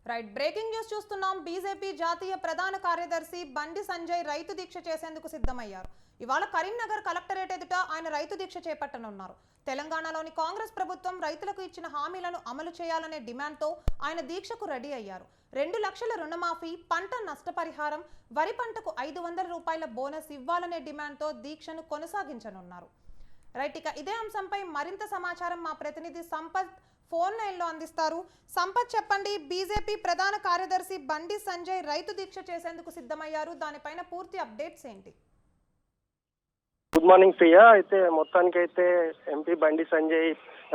Right breaking news చూస్తున్నాం. BJP జాతీయ ప్రధాన కార్యదర్శి బండి సంజయ్ రైతు దీక్ష చేసేందుకు సిద్ధమయ్యారు. ఇవాళ కరీంనగర్ కలెక్టరేట్ ఎదుట ఆయన రైతు దీక్ష చేపట్టనున్నారు. తెలంగాణలోని కాంగ్రెస్ ప్రభుత్వం రైతులకు ఇచ్చిన హామీలను అమలు చేయాలనే డిమాండ్తో ఆయన దీక్షకు రెడీ అయ్యారు. 2 లక్షల రుణమాఫీ, పంట నష్టపరిహారం, వరి పంటకు 500 రూపాయల బోనస్ ఇవ్వాలనే డిమాండ్తో దీక్షను కొనసాగించనున్నారు. రైట్, ఇక ఇదే అంశంపై మరింత సమాచారం మా ప్రతినిధి సంపత్ ఫోన్ లైన్లో అందిస్తారు. సంపత్, చెప్పండి, బీజేపీ ప్రధాన కార్యదర్శి బండి సంజయ్ రైతు దీక్ష చేసేందుకు సిద్ధమయ్యారు. దానిపైన పూర్తి అప్డేట్స్ ఏంటి? Good morning Priya. అయితే మొత్తానికైతే ఎంపీ బండి సంజయ్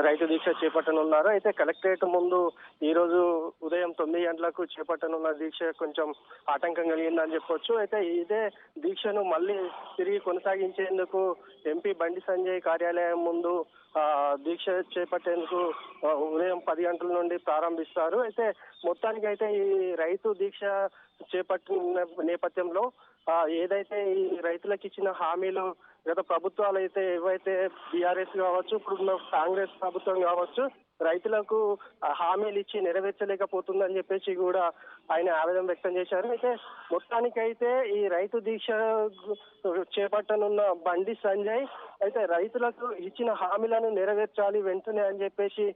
రైతు దీక్ష చేపట్టనున్నారు. అయితే కలెక్టరేట్ ముందు ఈ రోజు ఉదయం 9 గంటలకు చేపట్టనున్న దీక్ష కొంచెం ఆటంకం కలిగిందని చెప్పొచ్చు. అయితే ఇదే దీక్షను మళ్ళీ తిరిగి కొనసాగించేందుకు ఎంపీ బండి సంజయ్ కార్యాలయం ముందు దీక్ష చేపట్టేందుకు ఉదయం 10 గంటల నుండి ప్రారంభిస్తారు. అయితే మొత్తానికైతే ఈ రైతు దీక్ష చేపట్టిన నేపథ్యంలో ఏదైతే ఈ రైతులకు ఇచ్చిన హామీలు గత ప్రభుత్వాలు అయితే ఏవైతే బీఆర్ఎస్ కావచ్చు, ఇప్పుడున్న కాంగ్రెస్ ప్రభుత్వం కావచ్చు, రైతులకు హామీలు ఇచ్చి నెరవేర్చలేకపోతుందని చెప్పేసి కూడా ఆయన ఆవేదన వ్యక్తం చేశారు. అయితే మొత్తానికైతే ఈ రైతు దీక్ష చేపట్టనున్న బండి సంజయ్ అయితే రైతులకు ఇచ్చిన హామీలను నెరవేర్చాలి వెంటనే అని చెప్పేసి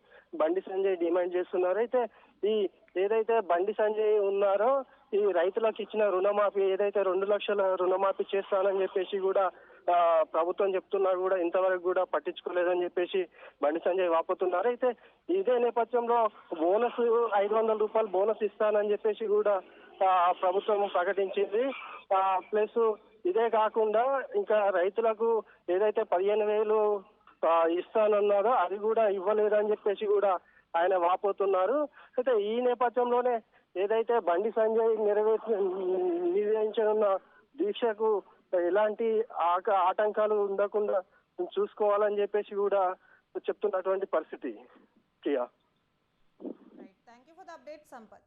బండి సంజయ్ డిమాండ్ చేస్తున్నారు. అయితే ఈ ఏదైతే బండి సంజయ్ ఉన్నారో ఈ రైతులకు ఇచ్చిన రుణమాఫీ ఏదైతే 2 లక్షల రుణమాఫీ చేస్తానని చెప్పేసి కూడా ప్రభుత్వం చెప్తున్నా కూడా ఇంతవరకు కూడా పట్టించుకోలేదని చెప్పేసి బండి సంజయ్ వాపోతున్నారు. అయితే ఇదే నేపథ్యంలో బోనస్ 500 రూపాయలు బోనస్ ఇస్తానని చెప్పేసి కూడా ప్రభుత్వం ప్రకటించింది. ప్లస్ ఇదే కాకుండా ఇంకా రైతులకు ఏదైతే 15,000 ఇస్తానన్నారో అది కూడా ఇవ్వలేదని చెప్పేసి కూడా ఆయన వాపోతున్నారు. అయితే ఈ నేపథ్యంలోనే ఏదైతే బండి సంజయ్ నిర్వహించనున్న దీక్షకు ఎలాంటి ఆటంకాలు ఉండకుండా చూసుకోవాలని చెప్పేసి కూడా చెప్తున్నటువంటి పరిస్థితి. Thank you for the update Sampath.